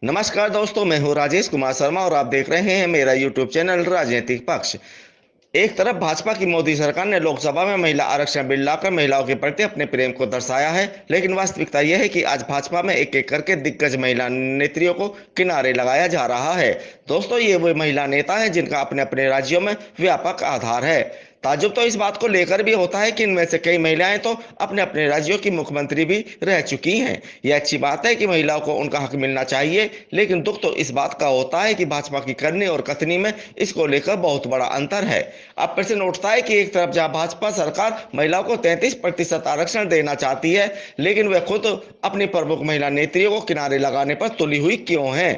नमस्कार दोस्तों, मैं हूं राजेश कुमार शर्मा और आप देख रहे हैं मेरा यूट्यूब चैनल राजनीतिक पक्ष। एक तरफ भाजपा की मोदी सरकार ने लोकसभा में महिला आरक्षण बिल लाकर महिलाओं के प्रति अपने प्रेम को दर्शाया है, लेकिन वास्तविकता यह है कि आज भाजपा में एक एक करके दिग्गज महिला नेत्रियों को किनारे लगाया जा रहा है। दोस्तों, ये वो महिला नेता हैं जिनका अपने अपने राज्यों में व्यापक आधार है। ताज्जुब तो इस बात को लेकर भी होता है कि इनमें से कई महिलाएं तो अपने अपने राज्यों की मुख्यमंत्री भी रह चुकी हैं। यह अच्छी बात है कि महिलाओं को उनका हक मिलना चाहिए, लेकिन दुख तो इस बात का होता है कि भाजपा की करनी और कथनी में इसको लेकर बहुत बड़ा अंतर है। अब प्रश्न उठता है कि एक तरफ जहां भाजपा सरकार महिलाओं को 33% आरक्षण देना चाहती है, लेकिन वह खुद अपनी प्रमुख महिला नेत्रियों को किनारे लगाने पर तुली हुई क्यों है।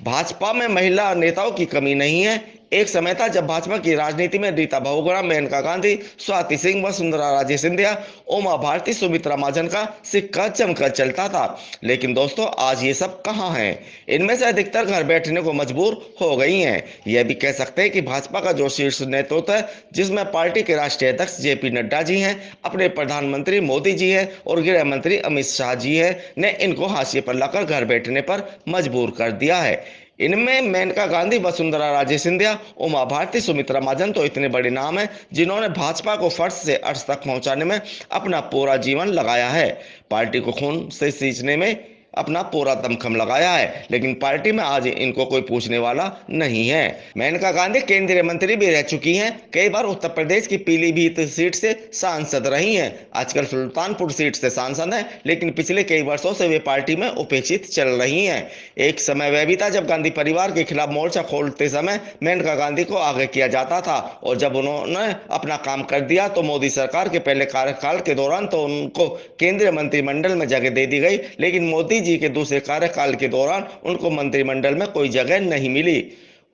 भाजपा में महिला नेताओं की कमी नहीं है। एक समय था जब भाजपा की राजनीति में रीता बहुगुणा, मेनका गांधी, स्वाति सिंह, वसुंधरा राजे सिंधिया, उमा भारती, सुमित्रा महाजन का सिक्का जमकर चलता था। लेकिन दोस्तों, आज ये सब कहां हैं? इनमें से अधिकतर घर बैठने को मजबूर हो गई हैं। यह भी कह सकते हैं कि भाजपा का जो शीर्ष नेतृत्व है, जिसमें पार्टी के राष्ट्रीय अध्यक्ष जेपी नड्डा जी हैं, अपने प्रधानमंत्री मोदी जी हैं और गृह मंत्री अमित शाह जी हैं, ने इनको हाशिए पर लाकर घर बैठने पर मजबूर कर दिया है। इनमें मेनका गांधी, वसुंधरा राजे सिंधिया, उमा भारती, सुमित्रा महाजन तो इतने बड़े नाम हैं जिन्होंने भाजपा को फर्श से अर्श तक पहुंचाने में अपना पूरा जीवन लगाया है। पार्टी को खून से सींचने में अपना पूरा दमखम लगाया है, लेकिन पार्टी में आज इनको कोई पूछने वाला नहीं है। मेनका गांधी केंद्रीय मंत्री भी रह चुकी हैं, कई बार उत्तर प्रदेश की पीलीभीत सीट से सांसद रही हैं, आजकल सुल्तानपुर सीट से सांसद हैं, लेकिन पिछले कई वर्षों से वे पार्टी में उपेक्षित चल रही हैं। एक समय वह भी था जब गांधी परिवार के खिलाफ मोर्चा खोलते समय मेनका गांधी को आगे किया जाता था, और जब उन्होंने अपना काम कर दिया तो मोदी सरकार के पहले कार्यकाल के दौरान तो उनको केंद्रीय मंत्रिमंडल में जगह दे दी गई, लेकिन मोदी जी के दूसरे कार्यकाल के दौरान उनको मंत्रिमंडल में कोई जगह नहीं मिली।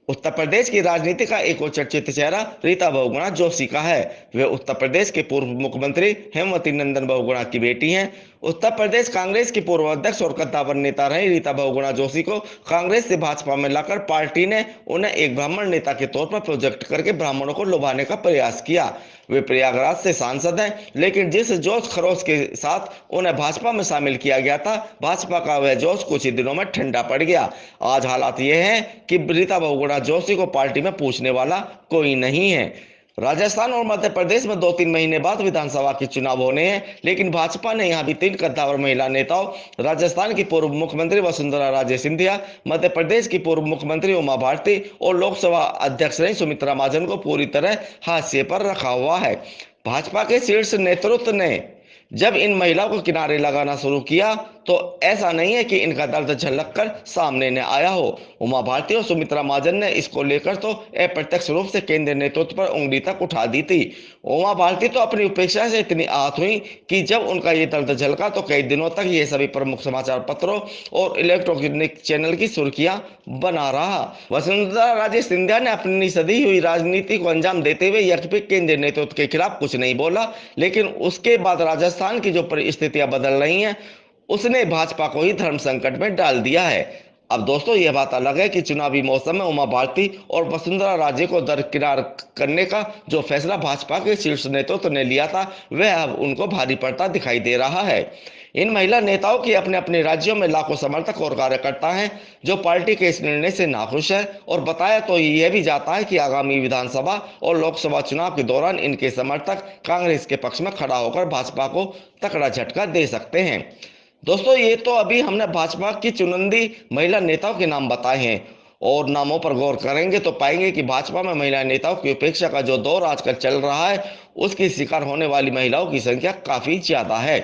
उत्तर प्रदेश की राजनीति का एक और चर्चित चेहरा रीता बहुगुणा जोशी का है। वे उत्तर प्रदेश के पूर्व मुख्यमंत्री हेमवती नंदन बहुगुणा की बेटी हैं। उत्तर प्रदेश कांग्रेस की पूर्व अध्यक्ष और कद्दावर नेता रही रीता बहुगुणा जोशी को कांग्रेस से भाजपा में लाकर पार्टी ने उन्हें एक ब्राह्मण नेता के तौर पर प्रोजेक्ट करके ब्राह्मणों को लुभाने का प्रयास किया। वे प्रयागराज से सांसद हैं, लेकिन जिस जोश खरोश के साथ उन्हें भाजपा में शामिल किया गया था, भाजपा का वह जोश कुछ ही दिनों में ठंडा पड़ गया। आज हालात ये हैं कि रीता बहुगुणा जोशी को पार्टी में पूछने वाला कोई नहीं है। राजस्थान और मध्य प्रदेश में 2-3 महीने बाद विधानसभा के चुनाव होने हैं, लेकिन भाजपा ने यहां भी 3 कद्दावर महिला नेताओं, राजस्थान की पूर्व मुख्यमंत्री वसुंधरा राजे सिंधिया, मध्य प्रदेश की पूर्व मुख्यमंत्री उमा भारती और लोकसभा अध्यक्ष रही सुमित्रा महाजन को पूरी तरह हाशिए पर रखा हुआ है। भाजपा के शीर्ष नेतृत्व ने जब इन महिलाओं को किनारे लगाना शुरू किया तो ऐसा नहीं है कि इनका दर्द झलक कर सामने न आया हो। उमा भारती और सुमित्रा महाजन ने इसको लेकर तो अप्रत्यक्ष रूप से केंद्रीय नेतृत्व पर उंगली तक उठा दी थी। उमा भारती तो अपनी उपेक्षा से इतनी आहत हुई कि जब उनका ये दर्द झलका तो कई दिनों तक ये सभी प्रमुख समाचार पत्रों और इलेक्ट्रॉनिक चैनल की सुर्खियां बना रहा। वसुंधरा राजे सिंधिया ने अपनी सदी हुई राजनीति को अंजाम देते हुए यज्ञिक केंद्रीय नेतृत्व के खिलाफ कुछ नहीं बोला, लेकिन उसके बाद राजस्थान की जो परिस्थितियां बदल रही हैं, उसने भाजपा को ही धर्म संकट में डाल दिया है। अब दोस्तों, यह बात अलग है कि चुनावी मौसम में उमा भारती और वसुंधरा राजे को दरकिनार करने का जो फैसला भाजपा के शीर्ष नेतृत्व ने लिया था, वह अब उनको भारी पड़ता दिखाई दे रहा है। इन महिला नेताओं के अपने अपने राज्यों में लाखों समर्थक और कार्यकर्ता हैं जो पार्टी के इस निर्णय से नाखुश है, और बताया तो यह भी जाता है कि आगामी विधानसभा और लोकसभा चुनाव के दौरान इनके समर्थक कांग्रेस के पक्ष में खड़ा होकर भाजपा को तगड़ा झटका दे सकते हैं। दोस्तों, ये तो अभी हमने भाजपा की चुनिंदा महिला नेताओं के नाम बताए हैं, और नामों पर गौर करेंगे तो पाएंगे कि भाजपा में महिला नेताओं की उपेक्षा का जो दौर आजकल चल रहा है, उसकी शिकार होने वाली महिलाओं की संख्या काफी ज्यादा है।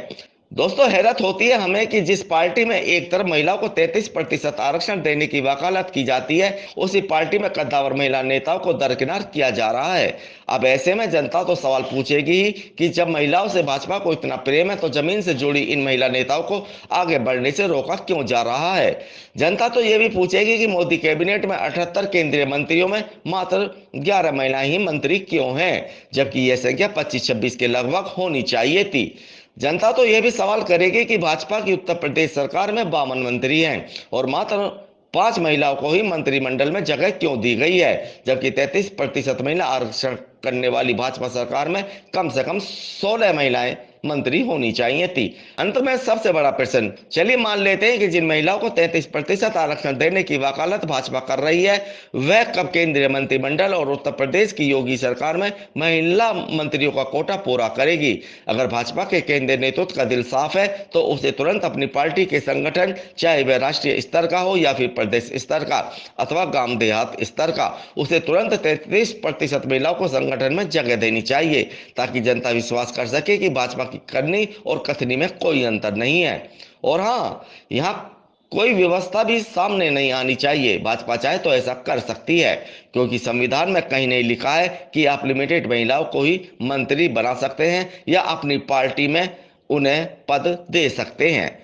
दोस्तों, हैरत होती है हमें कि जिस पार्टी में एक तरफ महिलाओं को 33% आरक्षण देने की वकालत की जाती है, उसी पार्टी में कद्दावर महिला नेताओं को दरकिनार किया जा रहा है। अब ऐसे में जनता तो सवाल पूछेगी ही कि जब महिलाओं से भाजपा को इतना प्रेम है तो जमीन से जुड़ी इन महिला नेताओं को आगे बढ़ने से रोका क्यों जा रहा है। जनता तो यह भी पूछेगी कि मोदी कैबिनेट में 78 केंद्रीय मंत्रियों में मात्र 11 महिलाएं ही मंत्री क्यों हैं, जबकि यह संख्या 25-26 के लगभग होनी चाहिए थी। जनता तो यह भी सवाल करेगी कि भाजपा की उत्तर प्रदेश सरकार में 52 मंत्री हैं और मात्र 5 महिलाओं को ही मंत्रिमंडल में जगह क्यों दी गई है, जबकि 33% महिला आरक्षण करने वाली भाजपा सरकार में कम से कम 16 महिलाएं मंत्री होनी चाहिए थी। अंत में सबसे बड़ा प्रश्न, चलिए मान लेते हैं कि जिन महिलाओं को 33% आरक्षण देने की वकालत भाजपा कर रही है, वह कब केंद्रीय मंत्रिमंडल और उत्तर प्रदेश की योगी सरकार में महिला मंत्रियों का कोटा पूरा करेगी। अगर भाजपा के केंद्रीय नेतृत्व का दिल साफ है तो उसे तुरंत अपनी पार्टी के संगठन, चाहे वह राष्ट्रीय स्तर का हो या फिर प्रदेश स्तर का अथवा गांव देहात स्तर का, उसे तुरंत 33% महिलाओं को संगठन में जगह देनी चाहिए, ताकि जनता विश्वास कर सके कि भाजपा की करनी और कथनी में कोई अंतर नहीं है। और हाँ, यहाँ कोई व्यवस्था भी सामने नहीं आनी चाहिए। भाजपा चाहे तो ऐसा कर सकती है, क्योंकि संविधान में कहीं नहीं लिखा है कि आप लिमिटेड महिलाओं को ही मंत्री बना सकते हैं या अपनी पार्टी में उन्हें पद दे सकते हैं।